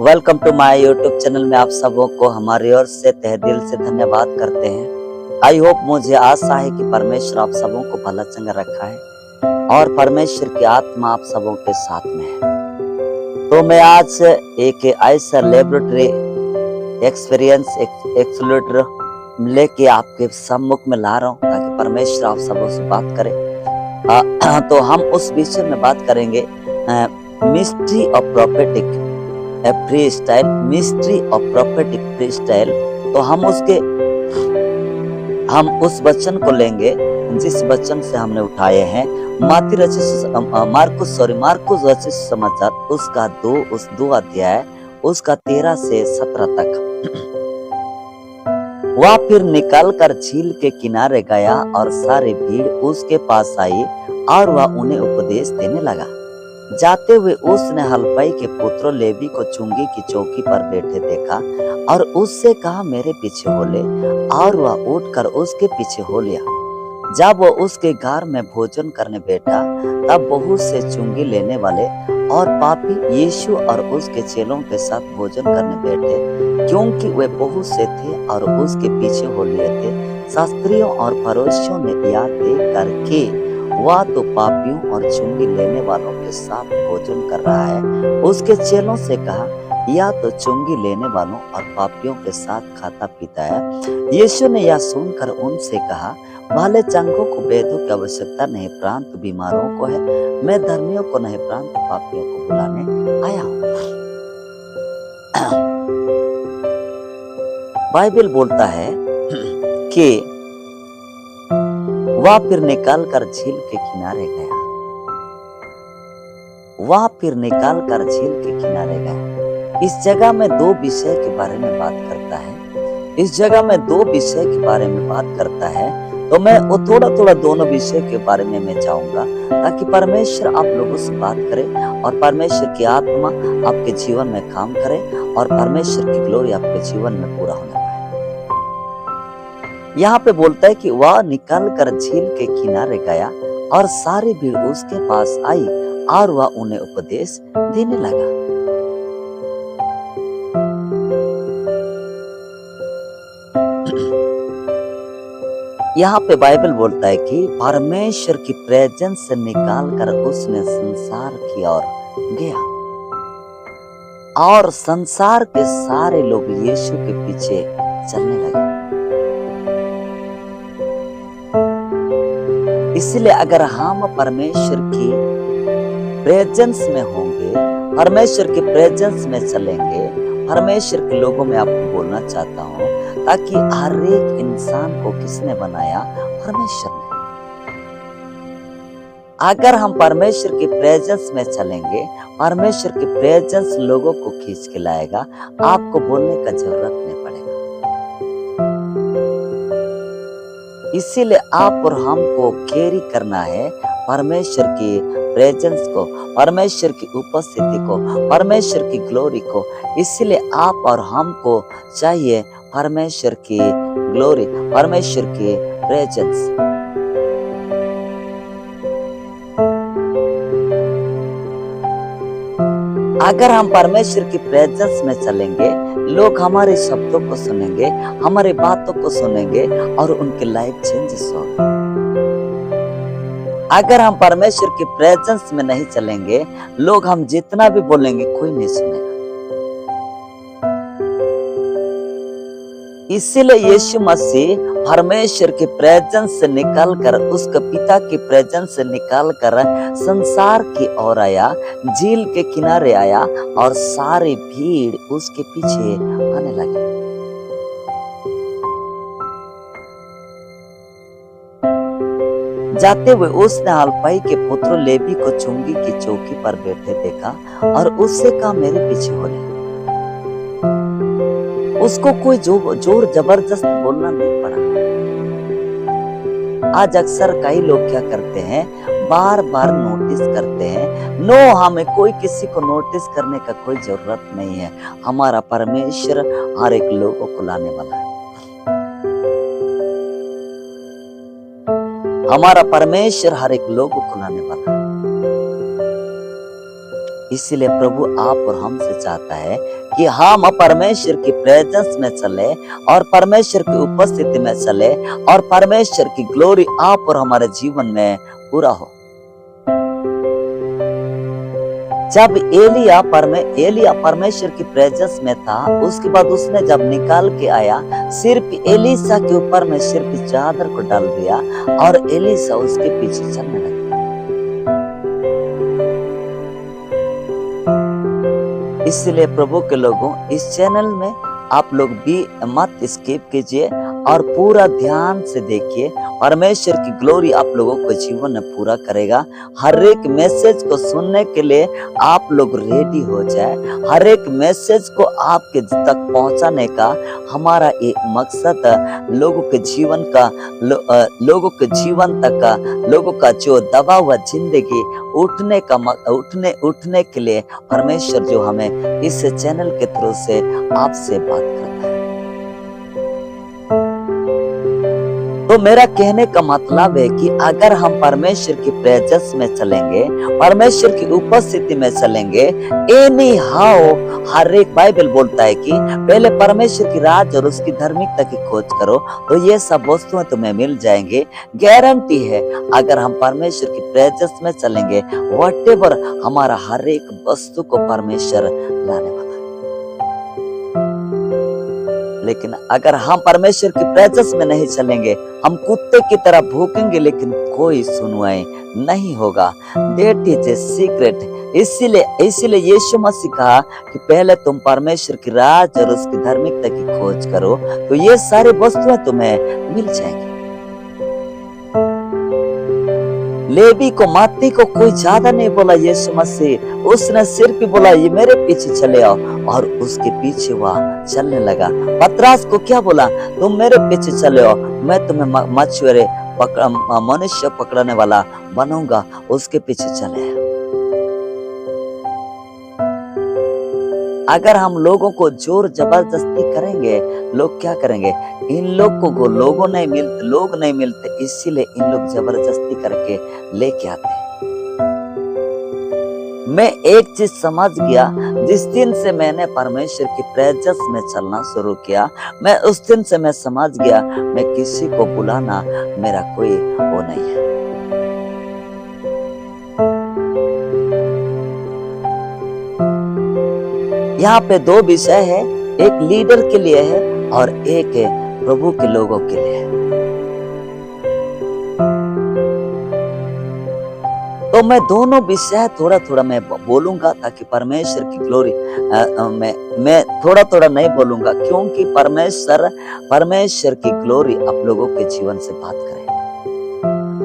Welcome to my YouTube channel में आप सबों को हमारी ओर से तहे दिल से धन्यवाद करते हैं। आई होप, मुझे आशा है कि परमेश्वर आप सबों को भला चंगा रखा है और परमेश्वर की आत्मा आप सबों के साथ में है। तो मैं आज एक ऐसा लेबोरेटरी एक्सपीरियंस एक्सप्लोरेटर लेके आपके सम्मुख में ला रहा हूँ ताकि परमेश्वर आप सबों से बात करे। तो हम उस विषय में बात करेंगे mystery of prophetic free style, mystery of prophetic free style. तो हम उस वचन को लेंगे जिस वचन से हमने उठाए हैं मार्कुस रचित समाचार उसका 2 अध्याय उसका 13 से 17 तक। वह फिर निकल कर झील के किनारे गया और सारी भीड़ उसके पास आई और वह उन्हें उपदेश देने लगा। जाते हुए उसने हलफई के पुत्र लेवी को चुंगी की चौकी पर बैठे देखा और उससे कहा, मेरे पीछे हो ले, और वह उठकर उसके पीछे हो लिया। जब वह उसके घर में भोजन करने बैठा तब बहुत से चुंगी लेने वाले और पापी यीशु और उसके चेलों के साथ भोजन करने बैठे, क्योंकि वे बहुत से थे और उसके पीछे हो लिए थे। शास्त्रियों और फरीसियों ने यह देख करके वह तो पापियों और चुंगी लेने वालों के साथ भोजन कर रहा है, उसके चेलों से कहा, यह तो चुंगी लेने वालों और पापियों के साथ खाता पीता है। यीशु ने यह सुनकर उनसे कहा, भले चंगों को वैद्यों की आवश्यकता नहीं, प्रांत बीमारों को है। मैं धर्मियों को नहीं, प्रांत पापियों को बुलाने आया हूँ। बाइबल बोलता है कि वह फिर निकाल कर झील के किनारे गया। इस जगह में 2 विषय के बारे में बात करता है। तो मैं वो थोड़ा दोनों विषय के बारे में मैं चाहूंगा ताकि परमेश्वर आप लोगों से बात करे और परमेश्वर की आत्मा आपके जीवन में काम करे और परमेश्वर की ग्लोरी आपके जीवन में पूरा होने पाए। यहाँ पे बोलता है कि वह निकल कर झील के किनारे गया और सारी भीड़ उसके पास आई और वह उन्हें उपदेश देने लगा। यहाँ पे बाइबल बोलता है कि परमेश्वर की प्रेजेंस से निकाल कर उसने संसार की ओर गया और संसार के सारे लोग यीशु के पीछे चलने लगे। इसलिए अगर हम परमेश्वर की प्रेजेंस में होंगे, परमेश्वर की प्रेजेंस में चलेंगे, परमेश्वर के लोगों में आपको बोलना चाहता हूँ ताकि हर एक इंसान को किसने बनाया? परमेश्वर ने। अगर हम परमेश्वर की प्रेजेंस में चलेंगे, परमेश्वर की प्रेजेंस लोगों को खींच के लाएगा, आपको बोलने का जरूरत नहीं पड़ेगा। इसीलिए आप और हमको कैरी करना है परमेश्वर की प्रेजेंस को, परमेश्वर की उपस्थिति को, परमेश्वर की ग्लोरी को। इसीलिए आप और हमको चाहिए परमेश्वर की ग्लोरी, परमेश्वर की प्रेजेंस। अगर हम परमेश्वर की प्रेजेंस में चलेंगे, लोग हमारे शब्दों को सुनेंगे, हमारी बातों को सुनेंगे और उनकी लाइफ चेंजेस होगी। अगर हम परमेश्वर की प्रेजेंस में नहीं चलेंगे, लोग हम जितना भी बोलेंगे कोई नहीं सुनेगा। इसीलिए यीशु मसीह परमेश्वर की प्रेजेंस से निकलकर, उसके पिता की प्रेजेंस से निकलकर संसार की ओर आया, झील के किनारे आया और सारी भीड़ उसके पीछे आने लगी। जाते हुए उसने हलफई के पुत्र लेवी को चुंगी की चौकी पर बैठे देखा और उससे कहा, मेरे पीछे हो ले। उसको कोई जोर जबरदस्त बोलना नहीं पड़ा। आज अक्सर कई लोग क्या करते हैं, बार बार नोटिस करते हैं। नो, हमें कोई किसी को नोटिस करने का कोई जरूरत नहीं है। हमारा परमेश्वर हर एक लोगों को लाने वाला है। हमारा परमेश्वर हर एक लोगों को लाने वाला है। इसीलिए प्रभु आप और हमसे चाहता है कि हम परमेश्वर की प्रेजेंस में चले और परमेश्वर की उपस्थिति में चले और परमेश्वर की ग्लोरी आप और हमारे जीवन में पूरा हो। जब एलिया परमेश्वर की प्रेजेंस में था, उसके बाद उसने जब निकाल के आया, सिर्फ एलीशा के ऊपर में सिर्फ चादर को डाल दिया और एलीशा उसके पीछे चलने लगा। इसलिए प्रभु के लोगों, इस चैनल में आप लोग भी मत स्किप कीजिए और पूरा ध्यान से देखिए। परमेश्वर की ग्लोरी आप लोगों को जीवन में पूरा करेगा। हर एक मैसेज को सुनने के लिए आप लोग रेडी हो जाए। हर एक मैसेज को आपके तक पहुंचाने का हमारा एक मकसद है। लोगों के जीवन तक लोगों का जो दबा हुआ जिंदगी उठने के लिए परमेश्वर जो हमें इस चैनल के थ्रू से आपसे बात करता है। तो मेरा कहने का मतलब है कि अगर हम परमेश्वर की प्रेजेंस में चलेंगे, परमेश्वर की उपस्थिति में चलेंगे, एनी हाउ, हर एक बाइबल बोलता है कि पहले परमेश्वर की राज और उसकी धार्मिकता की खोज करो तो ये सब वस्तुएं तुम्हें मिल जाएंगे। गारंटी है, अगर हम परमेश्वर की प्रेजेंस में चलेंगे, व्हाटएवर हमारा हर एक वस्तु को परमेश्वर लाने वाला है। लेकिन अगर हम परमेश्वर की प्रेजेंस में नहीं चलेंगे, हम कुत्ते की तरह भूखेंगे लेकिन कोई सुनवाई नहीं होगा। That is a secret. इसीलिए यीशु मसीह कहा कि पहले तुम परमेश्वर की राज और उसकी धार्मिकता की खोज करो तो ये सारी वस्तुएं तुम्हें मिल जाएंगी। लेवी को, माती को कोई ज्यादा नहीं बोला यीशु मसीह, उसने सिर्फ बोला ये मेरे पीछे चले आओ और उसके पीछे वह चलने लगा। पतरस को क्या बोला, तुम मेरे पीछे चले आओ, मैं तुम्हें मनुष्य पकड़ने वाला बनूंगा। उसके पीछे चले। अगर हम लोगों को जोर जबरदस्ती करेंगे, लोग क्या करेंगे, इन लोग को लोग नहीं मिलते, इसीलिए इन लोग जबरदस्ती करके लेके आते हैं। मैं एक चीज समझ गया, जिस दिन से मैंने परमेश्वर की प्रेजेंस में चलना शुरू किया, मैं उस दिन से मैं समझ गया मैं किसी को बुलाना मेरा कोई वो नहीं है। यहाँ पे दो विषय है, एक लीडर के लिए है और एक प्रभु के लोगों के लिए है। तो मैं दोनों विषय थोड़ा मैं बोलूंगा ताकि परमेश्वर की ग्लोरी मैं थोड़ा नहीं बोलूंगा, क्योंकि परमेश्वर की ग्लोरी आप लोगों के जीवन से बात करे।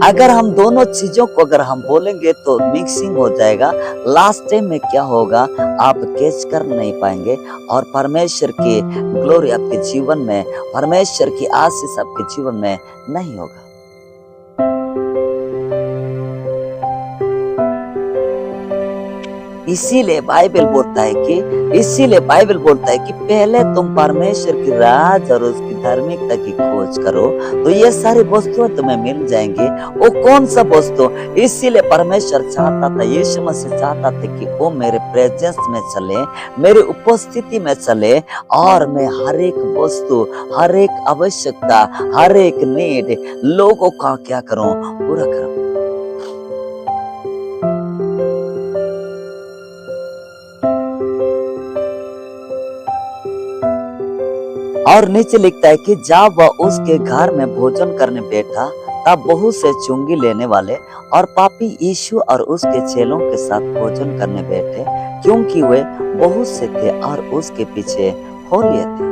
अगर हम दोनों चीजों को अगर हम बोलेंगे तो मिक्सिंग हो जाएगा। लास्ट टाइम में क्या होगा, आप कैच कर नहीं पाएंगे और परमेश्वर की ग्लोरी आपके जीवन में, परमेश्वर की आशीष आपके जीवन में नहीं होगा। इसीलिए बाइबल बोलता है कि पहले तुम परमेश्वर की राज और उसकी धार्मिकता की खोज करो तो ये सारी वस्तुएं तुम्हें मिल जाएंगी। वो कौन सा वस्तु, इसीलिए परमेश्वर चाहता था, यीशु मसीह चाहता था कि वो मेरे प्रेजेंस में चले, मेरी उपस्थिति में चले और मैं हर एक वस्तु, हर एक आवश्यकता, हर एक नीड लोगों का क्या करूं, पूरा करूं। और नीचे लिखता है कि जब वह उसके घर में भोजन करने बैठा तब बहुत से चुंगी लेने वाले और पापी यीशु और उसके चेलों के साथ भोजन करने बैठे, क्योंकि वे बहुत से थे और उसके पीछे हो लिए थे।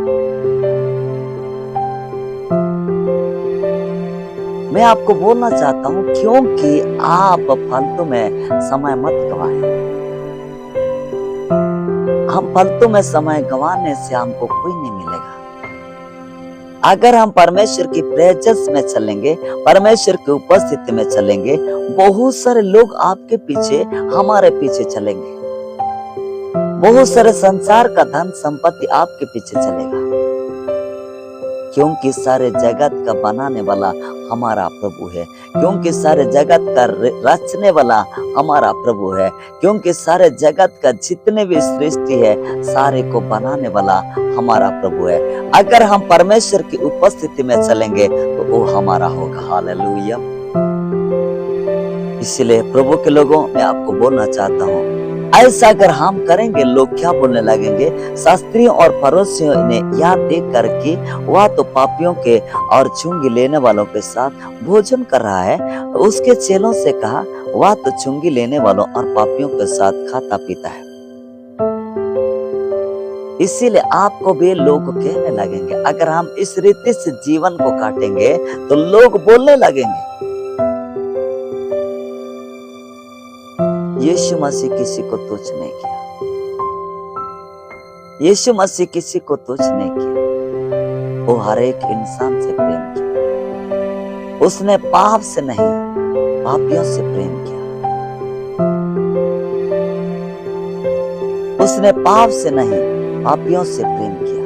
मैं आपको बोलना चाहता हूँ, क्योंकि आप फालतू में समय मत गवाएं। हम फालतू में समय गंवाने से हमको कोई नहीं मिलेगा। अगर हम परमेश्वर की प्रेजेंस में चलेंगे, परमेश्वर की उपस्थिति में चलेंगे, बहुत सारे लोग आपके पीछे, हमारे पीछे चलेंगे। बहुत सारे संसार का धन संपत्ति आपके पीछे चलेगा, क्योंकि सारे जगत का बनाने वाला हमारा प्रभु है, क्योंकि सारे जगत का रचने वाला हमारा प्रभु है, क्योंकि सारे जगत का जितने भी सृष्टि है सारे को बनाने वाला हमारा प्रभु है। अगर हम परमेश्वर की उपस्थिति में चलेंगे तो वो हमारा होगा। हालेलुया। इसलिए प्रभु के लोगों, मैं आपको बोलना चाहता हूँ, ऐसा अगर हम करेंगे, लोग क्या बोलने लगेंगे? शास्त्रियों और फरीसियों ने यह देख कर कि वह तो पापियों के और चुंगी लेने वालों के साथ भोजन कर रहा है, उसके चेलों से कहा, वह तो चुंगी लेने वालों और पापियों के साथ खाता पीता है। इसीलिए आपको भी लोग कहने लगेंगे, अगर हम इस रीति से जीवन को काटेंगे तो लोग बोलने लगेंगे, यीशु मसीह किसी को तुच्छ नहीं किया, यीशु मसीह किसी को तुच्छ नहीं किया, वो हर एक इंसान से प्रेम किया, उसने पाप से नहीं पापियों से प्रेम किया, उसने पाप से नहीं पापियों से प्रेम किया।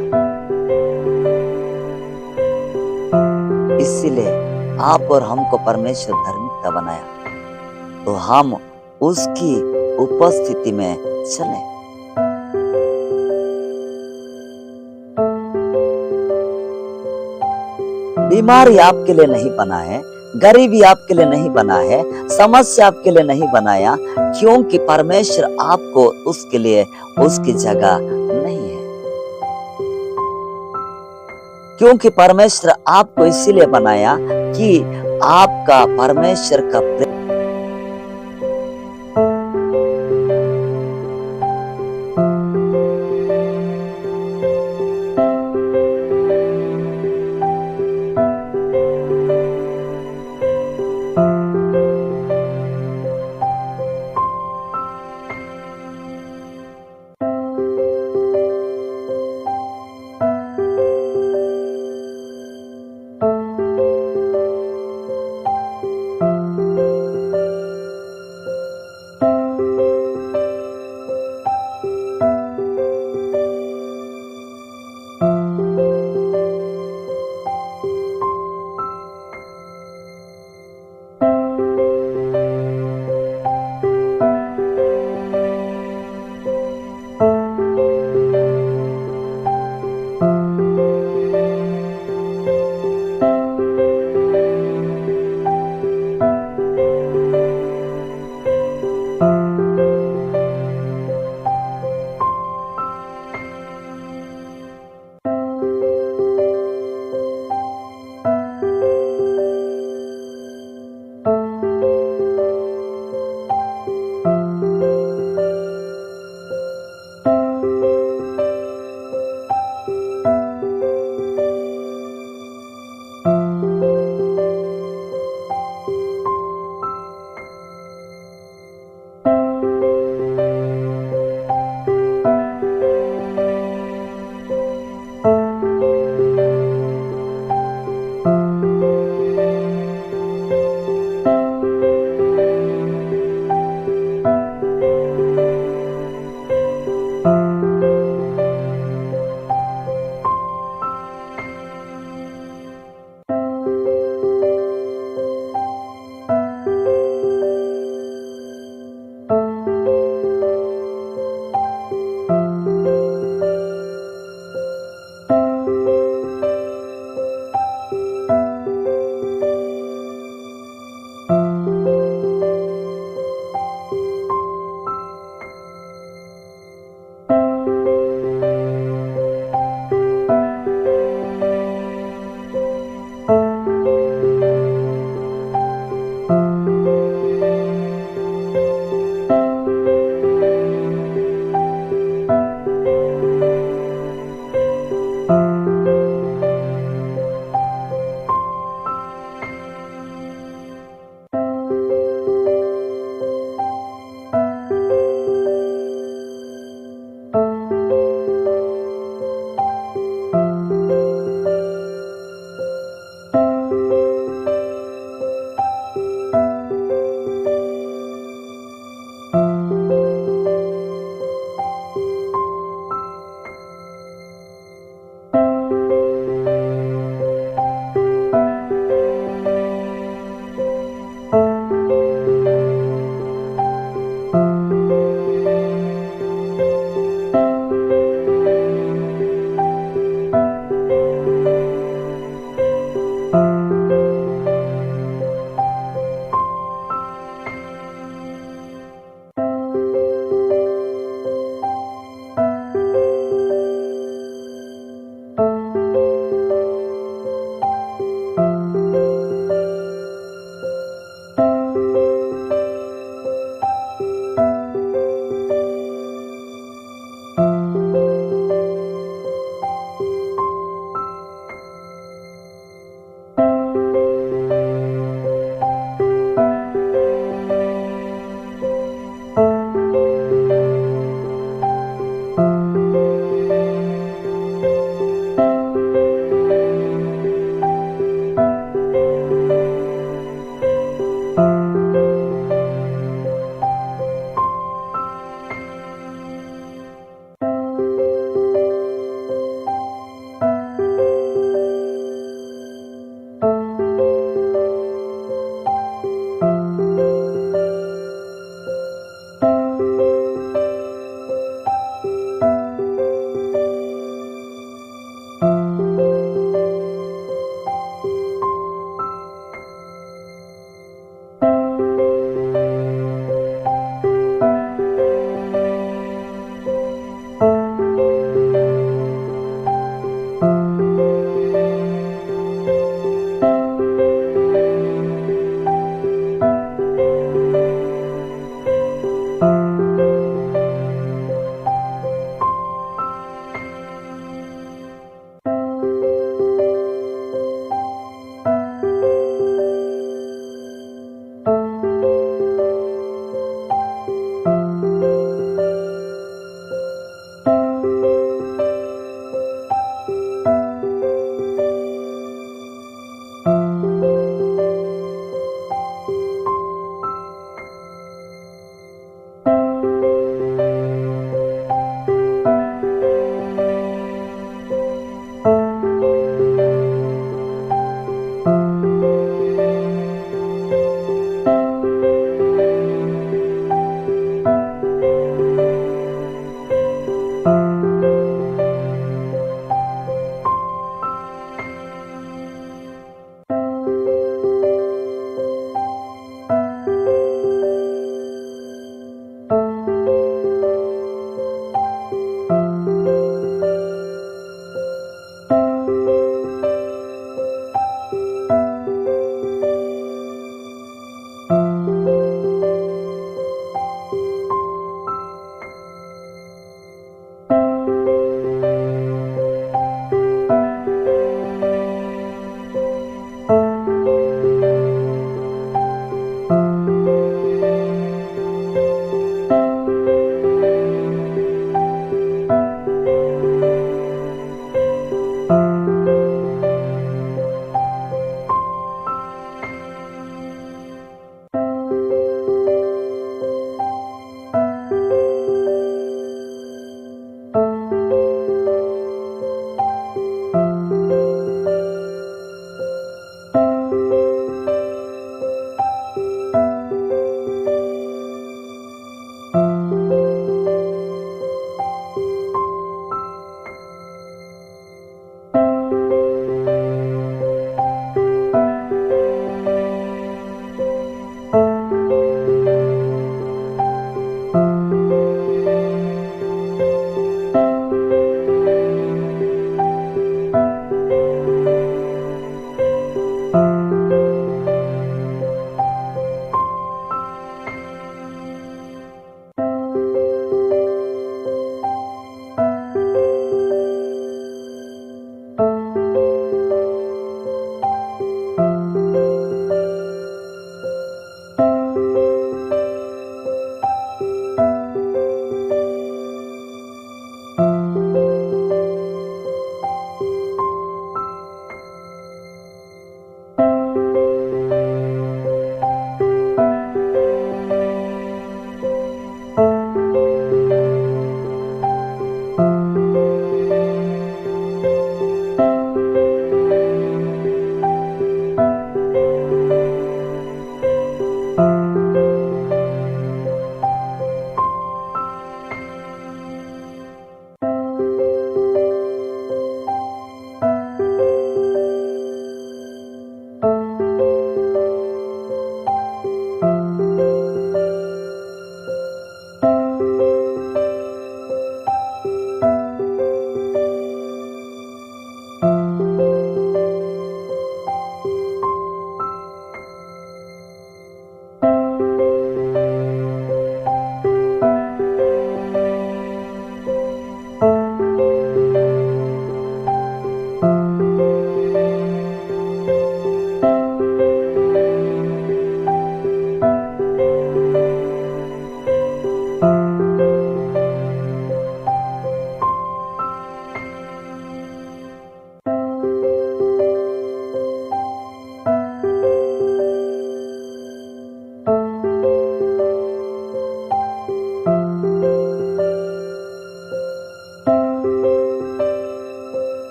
इसीलिए आप और हमको परमेश्वर धार्मिकता बनाया, तो हम उसकी उपस्थिति में चलें। बीमारी आपके लिए नहीं बना है, गरीबी आपके लिए नहीं बना है, समस्या आपके लिए नहीं बनाया, क्योंकि परमेश्वर आपको उसके लिए उसकी जगह नहीं है, क्योंकि परमेश्वर आपको इसीलिए बनाया कि आपका परमेश्वर का प्रेम